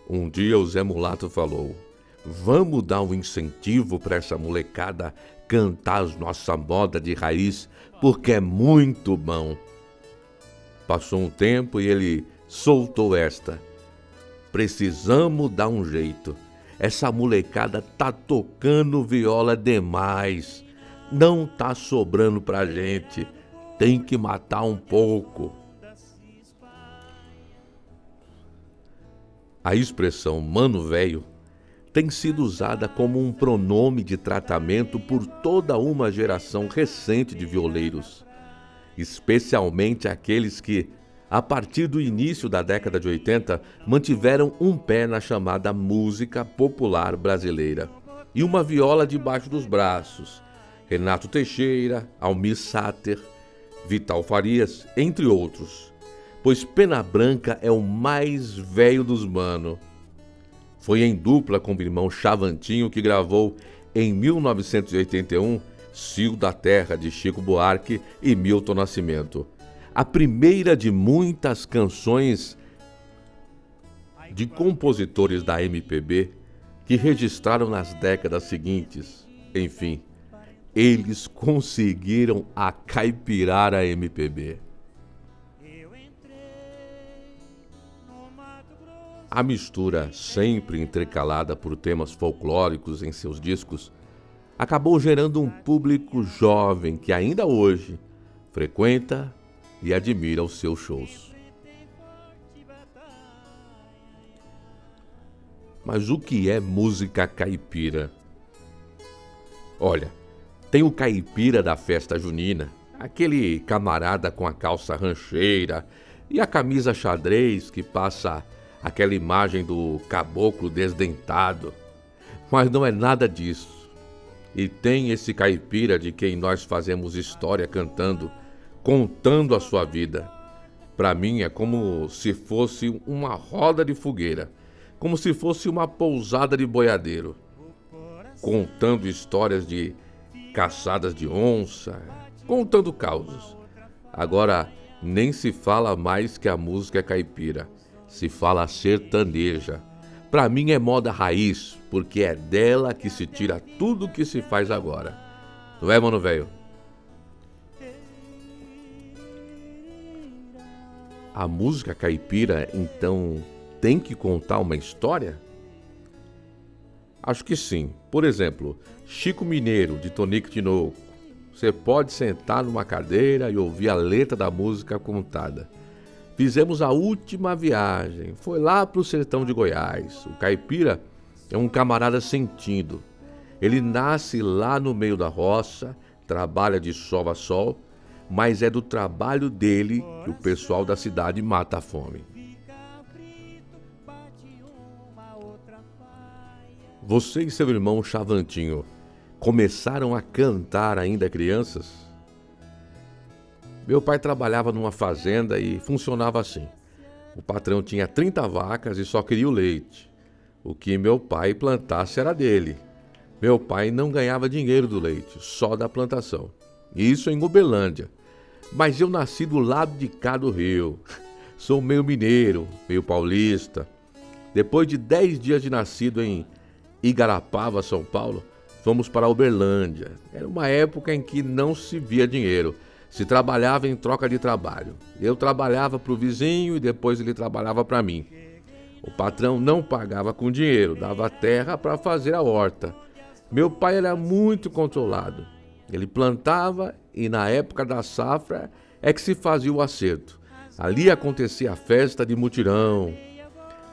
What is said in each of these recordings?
Um dia o Zé Mulato falou: vamos dar um incentivo para essa molecada cantar as nossa moda de raiz, porque é muito bom. Passou um tempo e ele soltou esta: precisamos dar um jeito. Essa molecada tá tocando viola demais. Não tá sobrando pra gente. Tem que matar um pouco. A expressão mano velho tem sido usada como um pronome de tratamento por toda uma geração recente de violeiros, especialmente aqueles que, a partir do início da década de 80, mantiveram um pé na chamada música popular brasileira e uma viola debaixo dos braços. Renato Teixeira, Almir Sater, Vital Farias, entre outros. Pois Pena Branca é o mais velho dos mano. Foi em dupla com o irmão Chavantinho que gravou, em 1981, Cio da Terra, de Chico Buarque e Milton Nascimento. A primeira de muitas canções de compositores da MPB que registraram nas décadas seguintes. Enfim, eles conseguiram acaipirar a MPB. A mistura, sempre intercalada por temas folclóricos em seus discos, acabou gerando um público jovem que ainda hoje frequenta e admira os seus shows. Mas o que é música caipira? Olha, tem o caipira da festa junina, aquele camarada com a calça rancheira e a camisa xadrez que passa aquela imagem do caboclo desdentado. Mas não é nada disso. E tem esse caipira de quem nós fazemos história cantando, contando a sua vida. Para mim é como se fosse uma roda de fogueira, como se fosse uma pousada de boiadeiro, contando histórias de caçadas de onça, contando causos. Agora, nem se fala mais que a música é caipira, se fala sertaneja. Para mim é moda raiz, porque é dela que se tira tudo que se faz agora. Não é, mano velho? A música caipira, então, tem que contar uma história? Acho que sim. Por exemplo, Chico Mineiro, de Tonico Tinoco. Você pode sentar numa cadeira e ouvir a letra da música contada. Fizemos a última viagem, foi lá para o sertão de Goiás. O caipira é um camarada sentido. Ele nasce lá no meio da roça, trabalha de sol a sol, mas é do trabalho dele que o pessoal da cidade mata a fome. Você e seu irmão Chavantinho começaram a cantar ainda crianças? Meu pai trabalhava numa fazenda e funcionava assim. O patrão tinha 30 vacas e só queria o leite. O que meu pai plantasse era dele. Meu pai não ganhava dinheiro do leite, só da plantação. Isso em Uberlândia. Mas eu nasci do lado de cá do rio. Sou meio mineiro, meio paulista. Depois de 10 dias de nascido em Igarapava, São Paulo, fomos para Uberlândia. Era uma época em que não se via dinheiro. Se trabalhava em troca de trabalho. Eu trabalhava para o vizinho e depois ele trabalhava para mim. O patrão não pagava com dinheiro, dava terra para fazer a horta. Meu pai era muito controlado. Ele plantava e na época da safra é que se fazia o acerto. Ali acontecia a festa de mutirão.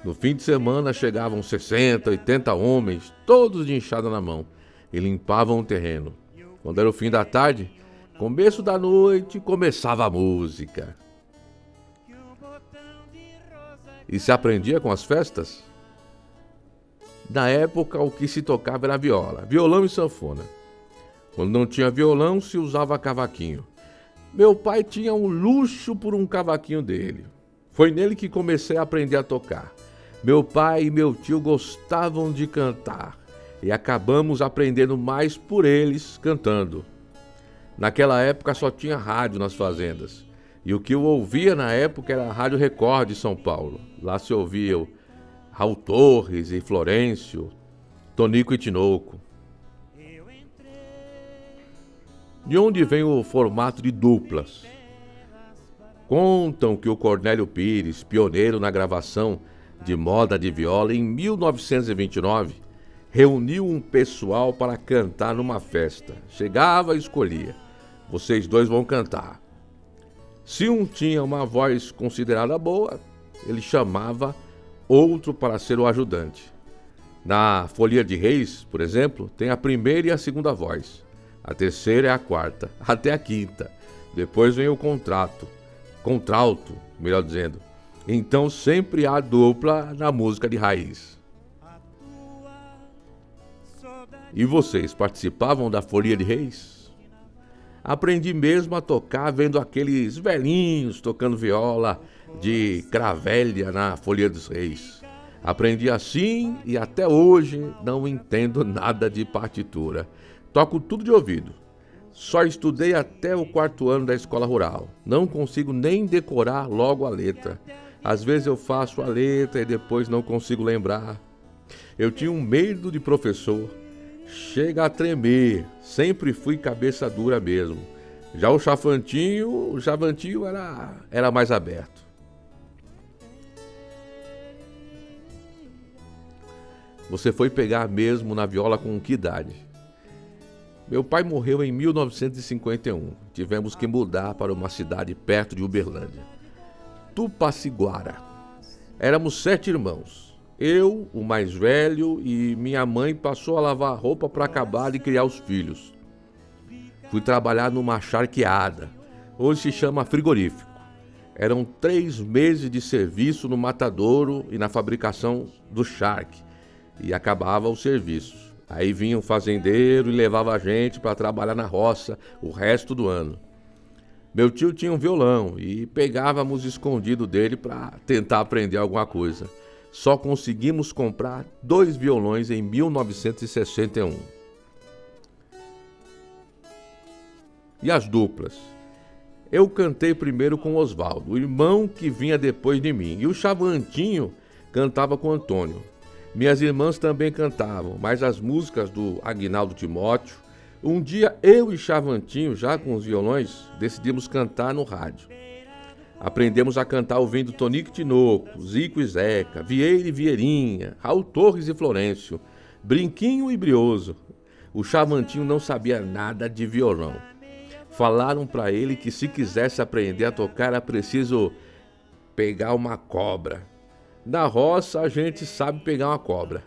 No fim de semana chegavam 60, 80 homens, todos de enxada na mão, e limpavam o terreno. Quando era o fim da tarde, começo da noite, começava a música. E se aprendia com as festas? Na época, o que se tocava era viola, violão e sanfona. Quando não tinha violão, se usava cavaquinho. Meu pai tinha um luxo por um cavaquinho dele. Foi nele que comecei a aprender a tocar. Meu pai e meu tio gostavam de cantar e acabamos aprendendo mais por eles cantando. Naquela época só tinha rádio nas fazendas. E o que eu ouvia na época era a Rádio Record de São Paulo. Lá se ouvia o Raul Torres e Florencio, Tonico e Tinoco. De onde vem o formato de duplas? Contam que o Cornélio Pires, pioneiro na gravação de moda de viola, em 1929, reuniu um pessoal para cantar numa festa. Chegava e escolhia: vocês dois vão cantar. Se um tinha uma voz considerada boa, ele chamava outro para ser o ajudante. Na Folia de Reis, por exemplo, tem a primeira e a segunda voz. A terceira é a quarta, até a quinta. Depois vem o contralto, melhor dizendo. Então sempre há dupla na música de raiz. E vocês participavam da Folia de Reis? Aprendi mesmo a tocar vendo aqueles velhinhos tocando viola de cravelha na Folia dos Reis. Aprendi assim e até hoje não entendo nada de partitura. Toco tudo de ouvido. Só estudei até o 4º ano da escola rural. Não consigo nem decorar logo a letra. Às vezes eu faço a letra e depois não consigo lembrar. Eu tinha um medo de professor. Chega a tremer. Sempre fui cabeça dura mesmo. Já o Chavantinho era mais aberto. Você foi pegar mesmo na viola com que idade? Meu pai morreu em 1951. Tivemos que mudar para uma cidade perto de Uberlândia, Tupaciguara. Éramos 7 irmãos. Eu, o mais velho, e minha mãe passou a lavar roupa para acabar de criar os filhos. Fui trabalhar numa charqueada, hoje se chama frigorífico. Eram 3 meses de serviço no matadouro e na fabricação do charque, e acabava o serviço. Aí vinha um fazendeiro e levava a gente para trabalhar na roça o resto do ano. Meu tio tinha um violão e pegávamos escondido dele para tentar aprender alguma coisa. Só conseguimos comprar 2 violões em 1961. E as duplas? Eu cantei primeiro com Oswaldo, o irmão que vinha depois de mim, e o Chavantinho cantava com Antônio. Minhas irmãs também cantavam, mas as músicas do Aguinaldo Timóteo. Um dia eu e Chavantinho, já com os violões, decidimos cantar no rádio. Aprendemos a cantar ouvindo Tonico e Tinoco, Zico e Zeca, Vieira e Vieirinha, Raul Torres e Florencio, Brinquinho e Brioso. O Chavantinho não sabia nada de violão. Falaram para ele que se quisesse aprender a tocar era preciso pegar uma cobra. Na roça a gente sabe pegar uma cobra.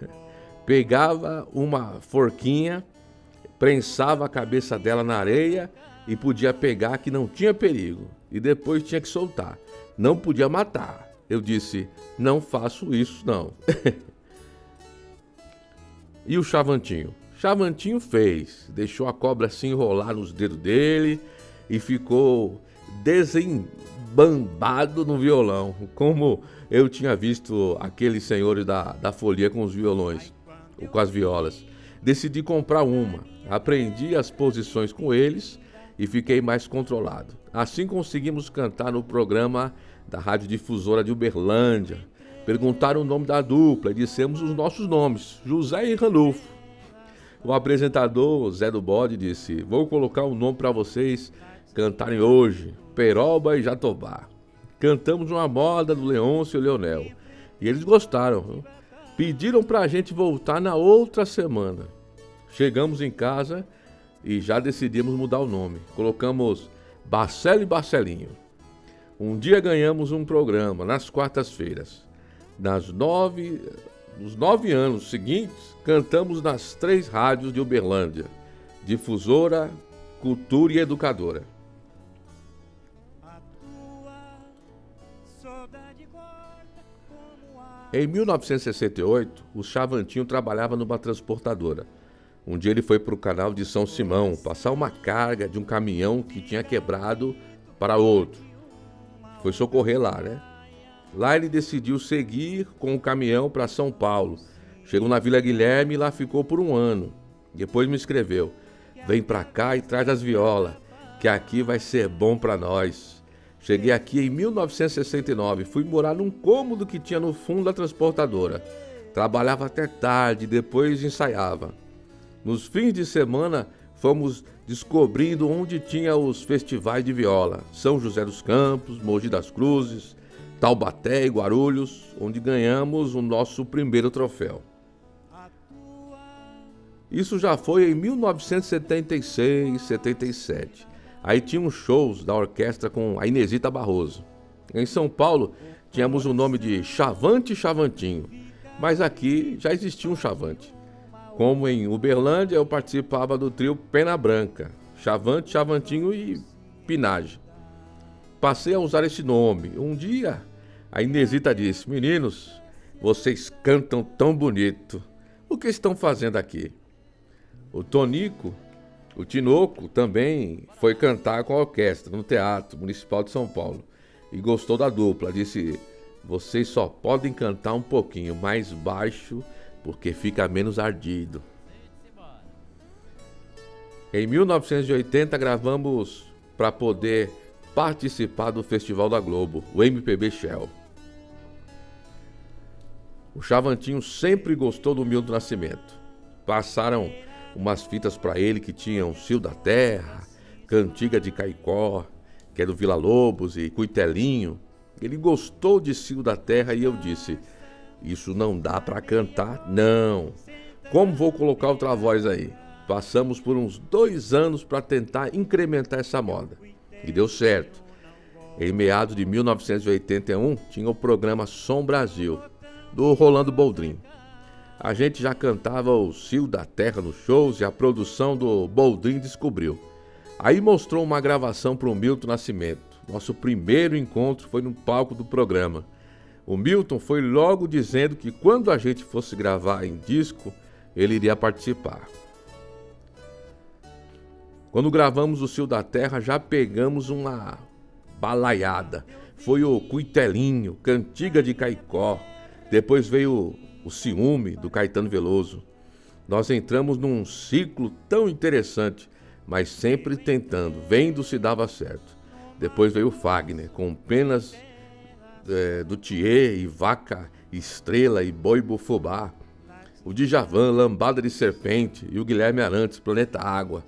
Pegava uma forquinha, prensava a cabeça dela na areia e podia pegar que não tinha perigo. E depois tinha que soltar. Não podia matar. Eu disse, não faço isso não. E o Chavantinho? Chavantinho fez. Deixou a cobra se enrolar nos dedos dele e ficou desembambado no violão. Como eu tinha visto aqueles senhores da folia com os violões, ou com as violas. Decidi comprar uma. Aprendi as posições com eles e fiquei mais controlado. Assim conseguimos cantar no programa da Rádio Difusora de Uberlândia. Perguntaram o nome da dupla e dissemos os nossos nomes, José e Ranulfo. O apresentador, Zé do Bode, disse, vou colocar um nome para vocês cantarem hoje, Peroba e Jatobá. Cantamos uma moda do Leôncio e Leonel. E eles gostaram. Viu? Pediram para a gente voltar na outra semana. Chegamos em casa e já decidimos mudar o nome. Colocamos Barcelo e Barcelinho. Um dia ganhamos um programa nas quartas-feiras. Nos 9 anos seguintes, cantamos nas 3 rádios de Uberlândia, Difusora, Cultura e Educadora. Em 1968, o Chavantinho trabalhava numa transportadora. Um dia ele foi para o canal de São Simão passar uma carga de um caminhão que tinha quebrado para outro. Foi socorrer lá, né? Lá ele decidiu seguir com o caminhão para São Paulo. Chegou na Vila Guilherme e lá ficou por um ano. Depois me escreveu, vem para cá e traz as violas, que aqui vai ser bom para nós. Cheguei aqui em 1969, fui morar num cômodo que tinha no fundo da transportadora. Trabalhava até tarde, depois ensaiava. Nos fins de semana, fomos descobrindo onde tinha os festivais de viola. São José dos Campos, Mogi das Cruzes, Taubaté e Guarulhos, onde ganhamos o nosso primeiro troféu. Isso já foi em 1976, 77. Aí tinha uns shows da orquestra com a Inesita Barroso. Em São Paulo, tínhamos o nome de Chavante e Chavantinho, mas aqui já existia um Chavante. Como em Uberlândia, eu participava do trio Pena Branca, Chavante, Chavantinho e Pinage. Passei a usar esse nome. Um dia, a Inesita disse: meninos, vocês cantam tão bonito. O que estão fazendo aqui? O Tinoco também foi cantar com a orquestra no Teatro Municipal de São Paulo e gostou da dupla. Disse: vocês só podem cantar um pouquinho mais baixo porque fica menos ardido. Em 1980 gravamos para poder participar do Festival da Globo, o MPB Shell. O Chavantinho sempre gostou do Milton Nascimento. Passaram umas fitas para ele que tinham Cio da Terra, Cantiga de Caicó, que é do Vila Lobos, e Cuitelinho. Ele gostou de Cio da Terra e eu disse: isso não dá para cantar, não. Como vou colocar outra voz aí? Passamos por uns 2 anos para tentar incrementar essa moda. E deu certo. Em meados de 1981, tinha o programa Som Brasil, do Rolando Boldrin. A gente já cantava o Cio da Terra nos shows e a produção do Boldrin descobriu. Aí mostrou uma gravação para o Milton Nascimento. Nosso primeiro encontro foi no palco do programa. O Milton foi logo dizendo que quando a gente fosse gravar em disco, ele iria participar. Quando gravamos o Cio da Terra, já pegamos uma balaiada. Foi o Cuitelinho, Cantiga de Caicó. Depois veio o Ciúme, do Caetano Veloso. Nós entramos num ciclo tão interessante, mas sempre tentando, vendo se dava certo. Depois veio o Fagner, com Penas do Thier e Vaca, Estrela e Boi Bufubá. O Djavan, Lambada de Serpente e o Guilherme Arantes, Planeta Água.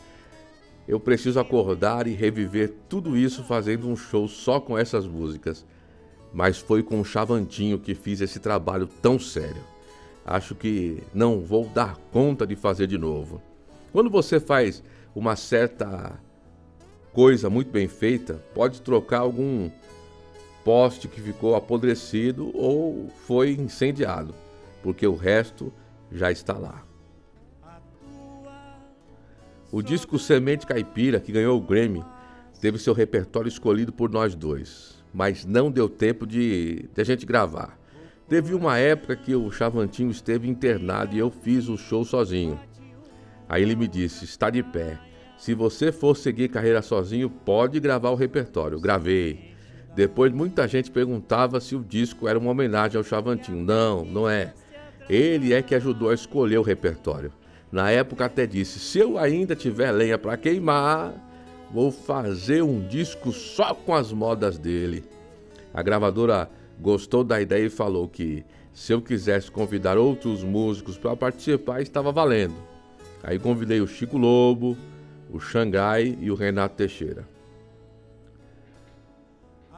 Eu preciso acordar e reviver tudo isso fazendo um show só com essas músicas. Mas foi com o Chavantinho que fiz esse trabalho tão sério. Acho que não vou dar conta de fazer de novo. Quando você faz uma certa coisa muito bem feita, pode trocar algum poste que ficou apodrecido ou foi incendiado, porque o resto já está lá. O disco Semente Caipira, que ganhou o Grammy, teve seu repertório escolhido por nós dois, mas não deu tempo de a gente gravar. Teve uma época que o Chavantinho esteve internado e eu fiz o show sozinho. Aí ele me disse: está de pé. Se você for seguir carreira sozinho, pode gravar o repertório. Gravei. Depois muita gente perguntava se o disco era uma homenagem ao Chavantinho. Não, não é. Ele é que ajudou a escolher o repertório. Na época até disse: se eu ainda tiver lenha para queimar, vou fazer um disco só com as modas dele. A gravadora gostou da ideia e falou que se eu quisesse convidar outros músicos para participar, estava valendo. Aí convidei o Chico Lobo, o Xangai e o Renato Teixeira.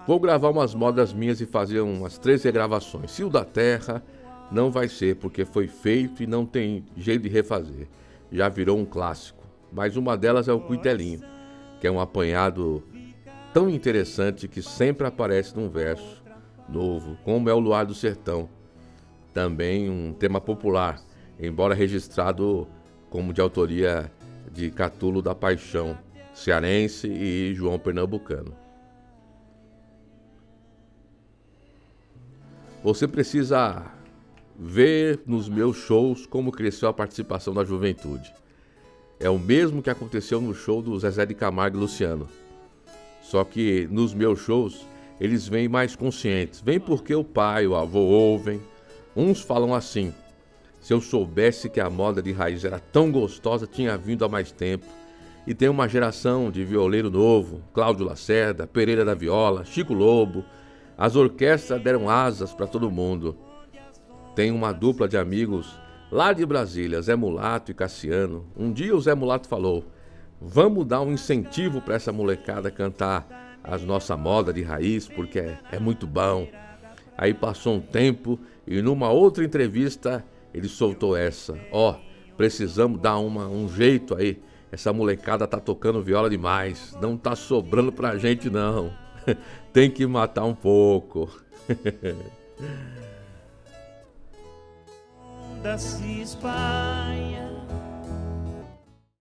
Vou gravar umas modas minhas e fazer umas 3 regravações. Cio da Terra não vai ser, porque foi feito e não tem jeito de refazer. Já virou um clássico. Mas uma delas é o Cuitelinho, que é um apanhado tão interessante que sempre aparece num verso novo, como é o Luar do Sertão. Também um tema popular, embora registrado como de autoria de Catulo da Paixão, cearense, e João Pernambucano. Você precisa ver nos meus shows como cresceu a participação da juventude. É o mesmo que aconteceu no show do Zezé de Camargo e Luciano. Só que nos meus shows eles vêm mais conscientes. Vêm porque o pai, o avô ouvem. Uns falam assim: se eu soubesse que a moda de raiz era tão gostosa, tinha vindo há mais tempo. E tem uma geração de violeiro novo, Cláudio Lacerda, Pereira da Viola, Chico Lobo. As orquestras deram asas para todo mundo. Tem uma dupla de amigos lá de Brasília, Zé Mulato e Cassiano. Um dia o Zé Mulato falou: vamos dar um incentivo para essa molecada cantar as nossa moda de raiz, porque é muito bom. Aí passou um tempo e numa outra entrevista ele soltou essa: precisamos dar um jeito aí. Essa molecada tá tocando viola demais, não tá sobrando pra gente não. Tem que matar um pouco. Se espalha